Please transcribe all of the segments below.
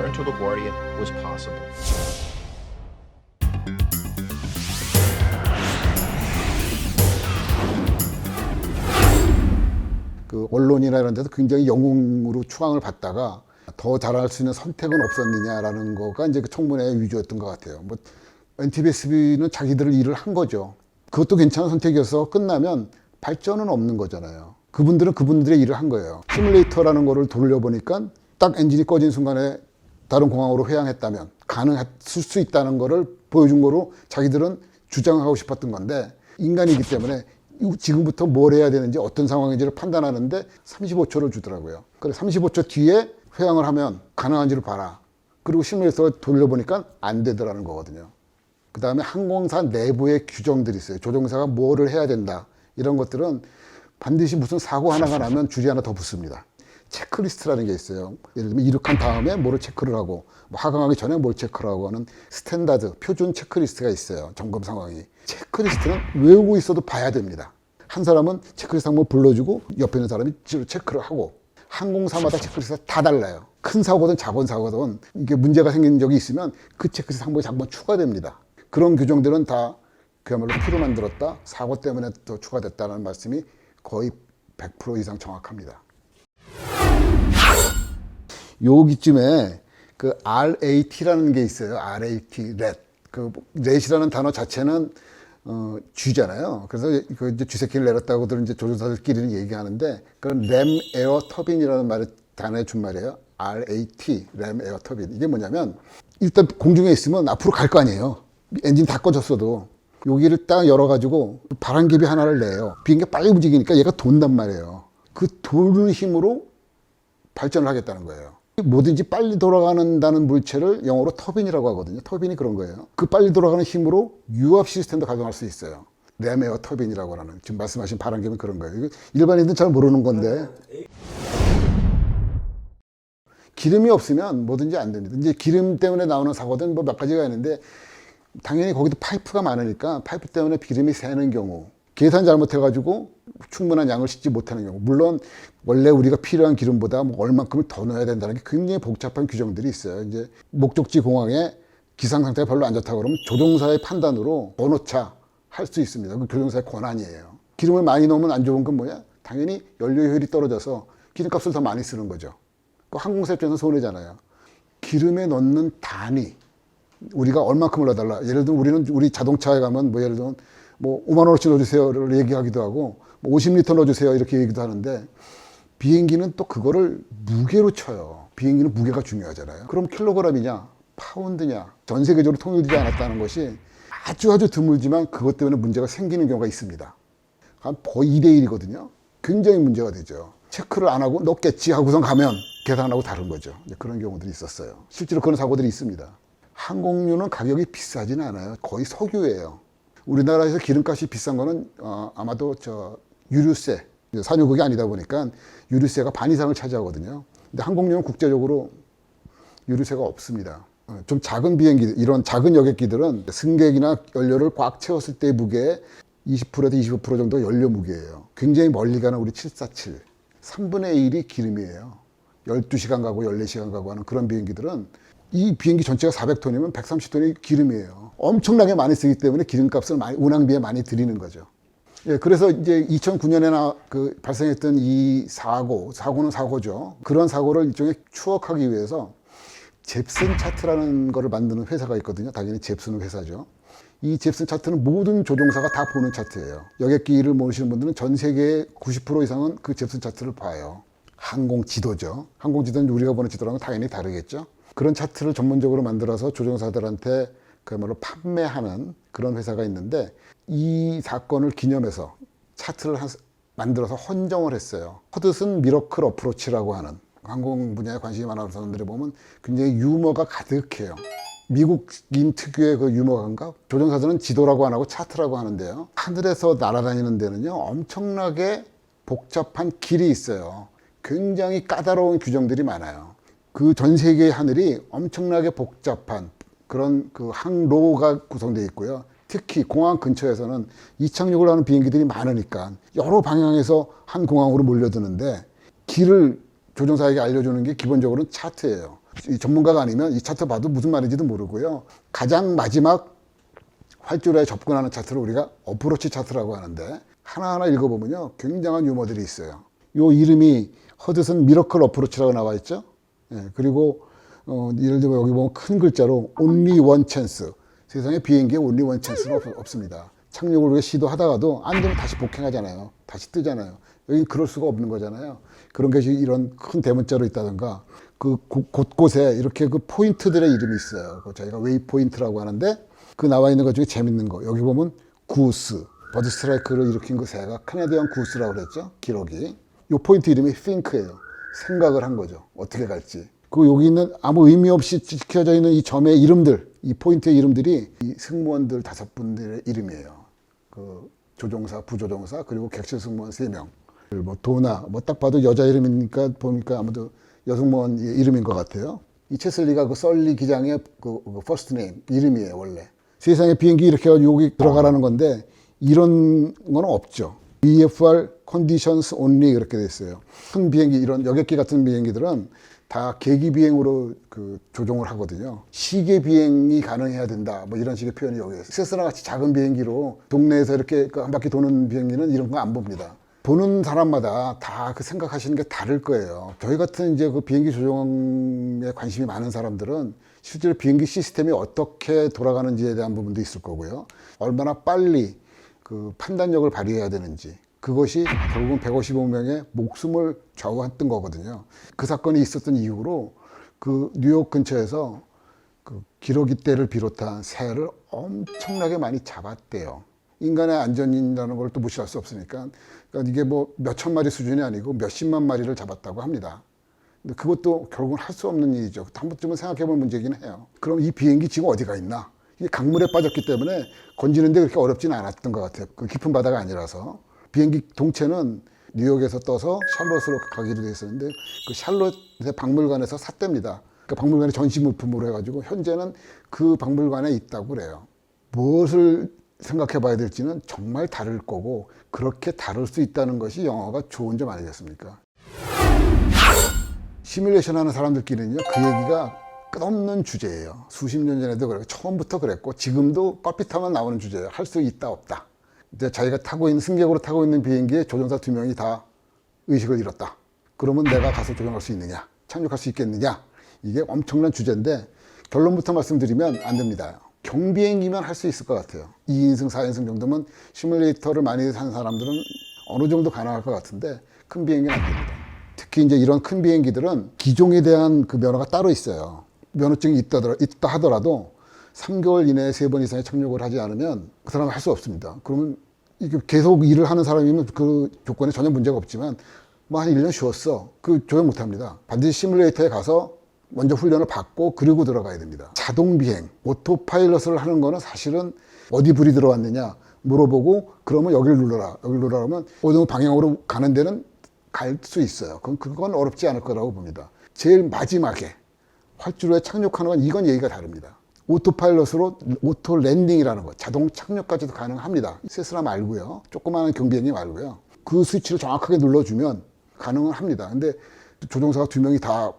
return to LaGuardia was possible. 그 언론이나 이런 데서 굉장히 영웅으로 추앙을 받다가 더 잘할 수 있는 선택은 없었느냐라는 거가 이제 그 청문회의 위주였던 것 같아요. 뭐 NTBSB는 자기들 일을 한 거죠. 그것도 괜찮은 선택이어서 끝나면 발전은 없는 거잖아요. 그분들은 그분들의 일을 한 거예요. 시뮬레이터라는 거를 돌려보니까 딱 엔진이 꺼진 순간에 다른 공항으로 회항했다면 가능할 수 있다는 거를 보여준 거로 자기들은 주장하고 싶었던 건데, 인간이기 때문에 지금부터 뭘 해야 되는지 어떤 상황인지를 판단하는데 35초를 주더라고요. 그래 35초 뒤에 회항을 하면 가능한지를 봐라. 그리고 시뮬레이터를 돌려보니까 안 되더라는 거거든요. 그 다음에 항공사 내부의 규정들이 있어요. 조종사가 뭐를 해야 된다. 이런 것들은 반드시 무슨 사고 하나가 나면 줄이 하나 더 붙습니다. 체크리스트라는 게 있어요. 예를 들면 이륙한 다음에 뭐를 체크를 하고, 뭐 하강하기 전에 뭘 체크를 하고 하는 스탠다드, 표준 체크리스트가 있어요. 점검 상황이. 체크리스트는 외우고 있어도 봐야 됩니다. 한 사람은 체크리스트 한번 불러주고 옆에 있는 사람이 체크를 하고, 항공사마다 체크리스트가 다 달라요. 큰 사고든 작은 사고든 이게 문제가 생긴 적이 있으면 그 체크리스트 항목이 한번 추가됩니다. 그런 규정들은 다 그야말로 피로 만들었다, 사고 때문에 더 추가됐다는 말씀이 거의 100% 이상 정확합니다. 여기쯤에 그 RAT라는 게 있어요. RAT, RAT. 그 RAT이라는 단어 자체는 쥐잖아요. 그래서 그 이제 쥐새끼를 내렸다고들 이제 조종사들끼리는 얘기하는데, 그건 램 에어 터빈이라는 단어의 준말이에요. RAT, 램 에어 터빈. 이게 뭐냐면 일단 공중에 있으면 앞으로 갈 거 아니에요. 엔진 다 꺼졌어도 여기를 딱 열어가지고 바람개비 하나를 내요. 비행기가 빨리 움직이니까 얘가 돈단 말이에요. 그 도는 힘으로 발전을 하겠다는 거예요. 뭐든지 빨리 돌아가는다는 물체를 영어로 터빈이라고 하거든요. 터빈이 그런 거예요. 그 빨리 돌아가는 힘으로 유압 시스템도 가동할 수 있어요. 램 에어 터빈이라고 하는, 지금 말씀하신 바람개비는 그런 거예요. 일반인들은 잘 모르는 건데, 기름이 없으면 뭐든지 안 됩니다. 이제 기름 때문에 나오는 사고든 뭐 몇 가지가 있는데, 당연히 거기도 파이프가 많으니까 파이프 때문에 기름이 새는 경우, 계산 잘못해가지고 충분한 양을 싣지 못하는 경우, 물론 원래 우리가 필요한 기름보다 뭐 얼만큼을 더 넣어야 된다는 게 굉장히 복잡한 규정들이 있어요. 이제 목적지 공항에 기상 상태가 별로 안 좋다 그러면 조종사의 판단으로 더 넣자 할 수 있습니다. 그 조종사의 권한이에요. 기름을 많이 넣으면 안 좋은 건 뭐냐? 당연히 연료 효율이 떨어져서 기름값을 더 많이 쓰는 거죠. 그 항공사 입장에서 손해잖아요. 기름에 넣는 단위, 우리가 얼마큼을 넣어달라. 예를 들면 우리 자동차에 가면 뭐 예를 들면 뭐 5만 원어치 넣어주세요를 얘기하기도 하고, 뭐 50리터 넣어주세요 이렇게 얘기도 하는데, 비행기는 또 그거를 무게로 쳐요. 비행기는 무게가 중요하잖아요. 그럼 킬로그램이냐 파운드냐, 전 세계적으로 통일되지 않았다는 것이 아주 드물지만 그것 때문에 문제가 생기는 경우가 있습니다. 거의 2대1이거든요. 굉장히 문제가 되죠. 체크를 안 하고 넣겠지 하고선 가면 계산하고 다른 거죠. 그런 경우들이 있었어요. 실제로 그런 사고들이 있습니다. 항공유는 가격이 비싸지는 않아요. 거의 석유예요. 우리나라에서 기름값이 비싼 거는 아마도 유류세, 산유국이 아니다 보니까 유류세가 반 이상을 차지하거든요. 근데 항공유는 국제적으로 유류세가 없습니다. 좀 작은 비행기, 이런 작은 여객기들은 승객이나 연료를 꽉 채웠을 때의 무게의 20%에서 25% 정도 연료 무게예요. 굉장히 멀리 가는 우리 747, 3분의 1이 기름이에요. 12시간 가고 14시간 가고 하는 그런 비행기들은 이 비행기 전체가 400톤이면 130톤이 기름이에요. 엄청나게 많이 쓰기 때문에 기름값을 운항비에 많이 들이는 거죠. 예, 그래서 이제 2009년에 발생했던 이 사고는 사고죠. 그런 사고를 일종의 추억하기 위해서 잽슨 차트라는 거를 만드는 회사가 있거든요. 당연히 잽슨은 회사죠. 이 잽슨 차트는 모든 조종사가 다 보는 차트예요. 여객기를 모르시는 분들은 전 세계의 90% 이상은 그 잽슨 차트를 봐요. 항공 지도죠. 항공 지도는 우리가 보는 지도랑은 당연히 다르겠죠. 그런 차트를 전문적으로 만들어서 조종사들한테 그야말로 판매하는 그런 회사가 있는데, 이 사건을 기념해서 차트를 만들어서 헌정을 했어요. 허드슨 미러클 어프로치라고 하는, 항공 분야에 관심이 많은 사람들이 보면 굉장히 유머가 가득해요. 미국인 특유의 그 유머 감각. 조종사들은 지도라고 안 하고 차트라고 하는데요. 하늘에서 날아다니는 데는요, 엄청나게 복잡한 길이 있어요. 굉장히 까다로운 규정들이 많아요. 그 전 세계의 하늘이 엄청나게 복잡한 그런 그 항로가 구성되어 있고요. 특히 공항 근처에서는 이착륙을 하는 비행기들이 많으니까 여러 방향에서 한 공항으로 몰려드는데, 길을 조종사에게 알려주는 게 기본적으로는 차트예요. 이 전문가가 아니면 이 차트 봐도 무슨 말인지도 모르고요. 가장 마지막 활주로에 접근하는 차트를 우리가 어프로치 차트라고 하는데 하나하나 읽어보면요. 굉장한 유머들이 있어요. 요 이름이 허드슨 미러클 어프로치라고 나와 있죠. 예, 그리고 예를 들면 여기 보면 큰 글자로 only one chance. 세상에 비행기에 only one chance는 없습니다. 착륙을 우리가 시도하다가도 안 되면 다시 복행하잖아요. 다시 뜨잖아요. 여기 그럴 수가 없는 거잖아요. 그런 것이 이런 큰 대문자로 있다든가 그 곳곳에 이렇게 그 포인트들의 이름이 있어요. 저희가 웨이 포인트라고 하는데 그 나와 있는 것 중에 재밌는 거 여기 보면 구스 버드 스트라이크를 일으킨 그 새가 카나디안 구스라고 그랬죠. 기록이 이 포인트 이름이 think예요. 생각을 한 거죠. 어떻게 갈지. 그 여기 있는 아무 의미 없이 찍혀져 있는 이 점의 이름들, 이 포인트의 이름들이 이 승무원들 5분들의 이름이에요. 그 조종사, 부조종사, 그리고 객실 승무원 3명. 뭐 도나, 뭐 딱 봐도 여자 이름이니까 보니까 아무도 여승무원 이름인 것 같아요. 이 체슬리가 그 썰리 기장의 그 퍼스트 네임 이름이에요, 원래. 세상에 비행기 이렇게 해가지고 여기 들어가라는 건데 이런 건 없죠. VFR conditions only 그렇게 돼 있어요. 큰 비행기 이런 여객기 같은 비행기들은 다 계기 비행으로 그 조종을 하거든요. 시계 비행이 가능해야 된다. 뭐 이런 식의 표현이 여기 있어요. 세스나 같이 작은 비행기로 동네에서 이렇게 한 바퀴 도는 비행기는 이런 거 안 봅니다. 보는 사람마다 다 그 생각하시는 게 다를 거예요. 저희 같은 이제 그 비행기 조종에 관심이 많은 사람들은 실제로 비행기 시스템이 어떻게 돌아가는지에 대한 부분도 있을 거고요. 얼마나 빨리 그 판단력을 발휘해야 되는지. 그것이 결국은 155명의 목숨을 좌우했던 거거든요. 그 사건이 있었던 이후로 그 뉴욕 근처에서 그 기러기 떼를 비롯한 새를 엄청나게 많이 잡았대요. 인간의 안전이라는 걸 또 무시할 수 없으니까. 그러니까 이게 뭐 몇천 마리 수준이 아니고 몇십만 마리를 잡았다고 합니다. 근데 그것도 결국은 할 수 없는 일이죠. 한 번쯤은 생각해 볼 문제긴 해요. 그럼 이 비행기 지금 어디가 있나? 이게 강물에 빠졌기 때문에 건지는데 그렇게 어렵지는 않았던 것 같아요. 그 깊은 바다가 아니라서. 비행기 동체는 뉴욕에서 떠서 샬롯으로 가기로 돼 있었는데 그 샬롯의 박물관에서 샀답니다. 그 박물관에 전시물품으로 해가지고 현재는 그 박물관에 있다고 그래요. 무엇을 생각해 봐야 될지는 정말 다를 거고 그렇게 다를 수 있다는 것이 영어가 좋은 점 아니겠습니까? 시뮬레이션 하는 사람들끼리는요, 그 얘기가 끝없는 주제예요. 수십 년 전에도 그랬고 처음부터 그랬고 지금도 껄핏하면 나오는 주제예요. 할 수 있다 없다. 이제 자기가 타고 있는 승객으로 타고 있는 비행기에 조종사 2명이 다 의식을 잃었다. 그러면 내가 가서 조종할 수 있느냐? 착륙할 수 있겠느냐? 이게 엄청난 주제인데 결론부터 말씀드리면 안 됩니다. 경비행기면 할 수 있을 것 같아요. 2인승, 4인승 정도면 시뮬레이터를 많이 한 사람들은 어느 정도 가능할 것 같은데 큰 비행기는 안 됩니다. 특히 이제 이런 큰 비행기들은 기종에 대한 그 면허가 따로 있어요. 면허증이 있다 하더라도 3개월 이내에 3번 이상의 착륙을 하지 않으면 그 사람은 할 수 없습니다. 그러면 이게 계속 일을 하는 사람이면 그 조건에 전혀 문제가 없지만 뭐 한 1년 쉬었어. 그 조용 못 합니다. 반드시 시뮬레이터에 가서 먼저 훈련을 받고 그리고 들어가야 됩니다. 자동 비행, 오토파일럿을 하는 거는 사실은 어디 불이 들어왔느냐 물어보고 그러면 여기를 눌러라. 여기를 눌러라 하면 어느 방향으로 가는 데는 갈 수 있어요. 그건 어렵지 않을 거라고 봅니다. 제일 마지막에 활주로에 착륙하는 건 이건 얘기가 다릅니다. 오토파일럿으로 오토 랜딩이라는 거, 자동 착륙까지도 가능합니다. 세스나 말고요. 조그마한 경비행기 말고요. 그 스위치를 정확하게 눌러주면 가능은 합니다. 근데 조종사가 2명이 다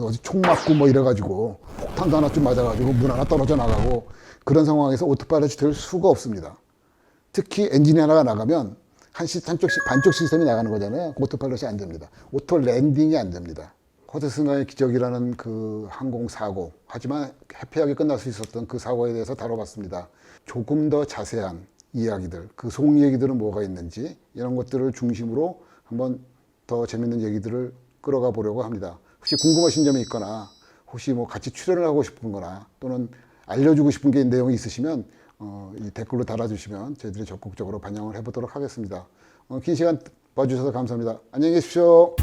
어디 총 맞고 뭐 이래가지고 폭탄도 하나 좀 맞아가지고 문 하나 떨어져 나가고 그런 상황에서 오토파일럿이 될 수가 없습니다. 특히 엔진이 하나가 나가면 반쪽 시스템이 나가는 거잖아요. 오토파일럿이 안 됩니다. 오토 랜딩이 안 됩니다. 허드슨의 기적이라는 그 항공사고, 하지만 해피하게 끝날 수 있었던 그 사고에 대해서 다뤄봤습니다. 조금 더 자세한 이야기들, 그 속 얘기들은 뭐가 있는지 이런 것들을 중심으로 한번 더 재밌는 얘기들을 끌어가 보려고 합니다. 혹시 궁금하신 점이 있거나 혹시 뭐 같이 출연을 하고 싶은 거나 또는 알려주고 싶은 게 내용이 있으시면 이 댓글로 달아주시면 저희들이 적극적으로 반영을 해보도록 하겠습니다. 긴 시간 봐주셔서 감사합니다. 안녕히 계십시오.